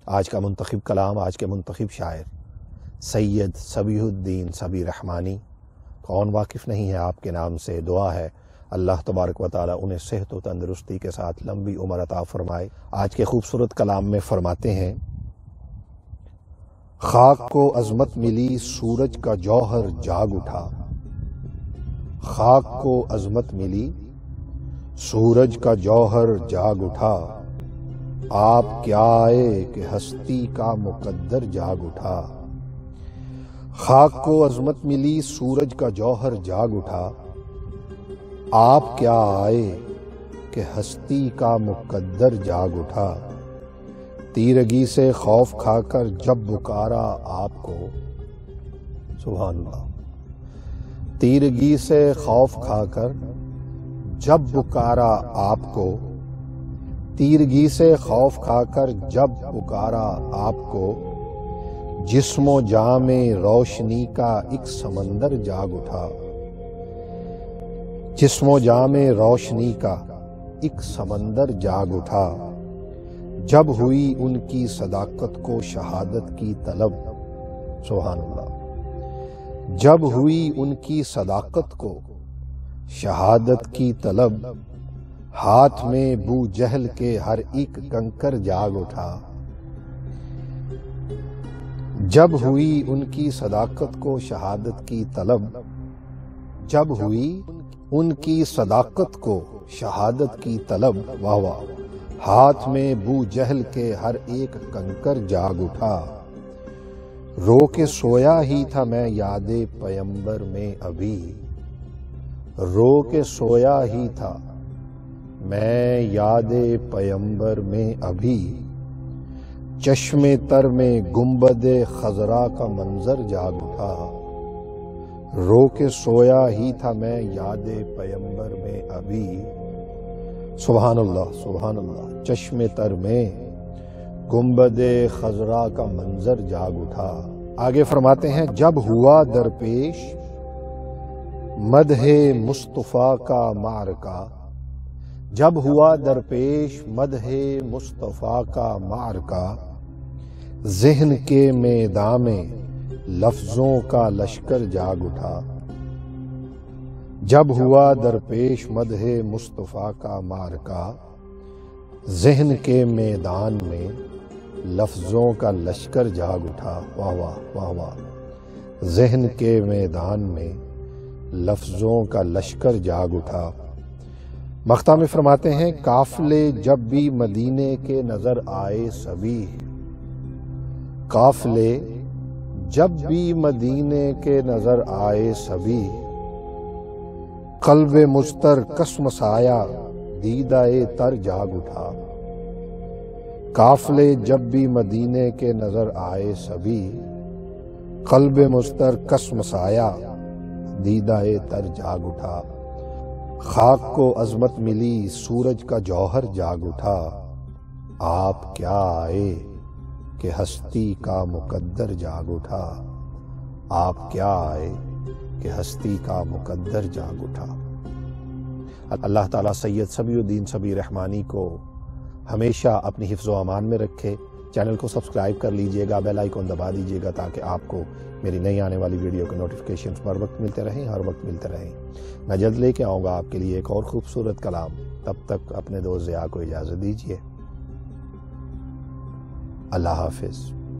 آج کا منتخب کلام، آج کے منتخب شاعر سید صبیح الدین صبی رحمانی۔ کون واقف نہیں ہے آپ کے نام سے؟ دعا ہے اللہ تبارک و تعالیٰ انہیں صحت و تندرستی کے ساتھ لمبی عمر عطا فرمائے۔ آج کے خوبصورت کلام میں فرماتے ہیں، خاک کو عظمت ملی سورج کا جوہر جاگ اٹھا، خاک کو عظمت ملی سورج کا جوہر جاگ اٹھا، آپ کیا آئے کہ ہستی کا مقدر جاگ اٹھا۔ خاک کو عظمت ملی سورج کا جوہر جاگ اٹھا، آپ کیا آئے کہ ہستی کا مقدر جاگ اٹھا۔ تیرگی سے خوف کھا کر جب پکارا آپ کو، سبحان اللہ، تیرگی سے خوف کھا کر جب پکارا آپ کو، تیرگی سے خوف کھا کر جب پکارا آپ کو، جسم و جاں میں روشنی کا ایک سمندر جاگ اٹھا، جسم و جاں میں روشنی کا ایک سمندر جاگ اٹھا۔ جب ہوئی ان کی صداقت کو شہادت کی طلب، سبحان اللہ، جب ہوئی ان کی صداقت کو شہادت کی طلب، ہاتھ میں بو جہل کے ہر ایک کنکر جاگ اٹھا۔ جب ہوئی ان کی صداقت کو شہادت کی طلب، جب ہوئی ان کی صداقت کو شہادت کی طلب، واہ واہ، ہاتھ میں بو جہل کے ہر ایک کنکر جاگ اٹھا۔ رو کے سویا ہی تھا میں یاد پیمبر میں ابھی، رو کے سویا ہی تھا میں یاد پیمبر میں ابھی، چشم تر میں گنبد خضرا کا منظر جاگ اٹھا۔ رو کے سویا ہی تھا میں یاد پیمبر میں ابھی، سبحان اللہ سبحان اللہ، چشم تر میں گنبد خضرا کا منظر جاگ اٹھا۔ آگے فرماتے ہیں، جب ہوا درپیش مدح مصطفیٰ کا معرکہ، جب ہوا درپیش مدح مصطفیٰ کا معرکہ، ذہن کے میدان میں لفظوں کا لشکر جاگ اٹھا۔ جب ہوا درپیش مدح مصطفیٰ کا معرکہ، ذہن کے میدان میں لفظوں کا لشکر جاگ اٹھا، واہ واہ واہ واہ، ذہن کے میدان میں لفظوں کا لشکر جاگ اٹھا۔ مقطع میں فرماتے ہیں، قافلے جب بھی مدینے کے نظر آئے سبھی، قافلے جب بھی مدینے کے نظر آئے سبھی، قلب مضطر کسم سایہ دیدہ تر جاگ اٹھا۔ قافلے جب بھی مدینے کے نظر آئے سبھی، قلب مضطر کسم سایہ دیدہ تر جاگ اٹھا۔ خاک کو عظمت ملی سورج کا جوہر جاگ اٹھا، آپ کیا آئے کہ ہستی کا مقدر جاگ اٹھا، آپ کیا آئے کہ ہستی کا مقدر جاگ اٹھا۔ اللہ تعالیٰ سید صبیح الدین صبی رحمانی کو ہمیشہ اپنی حفظ و امان میں رکھے۔ چینل کو سبسکرائب کر لیجئے گا، بیل آئیکن دبا دیجئے گا تاکہ آپ کو میری نئی آنے والی ویڈیو کے نوٹیفیکیشنز پر وقت ملتے رہیں، ہر وقت ملتے رہیں۔ میں جلد لے کے آؤں گا آپ کے لیے ایک اور خوبصورت کلام۔ تب تک اپنے دوست ضیاء کو اجازت دیجئے۔ اللہ حافظ۔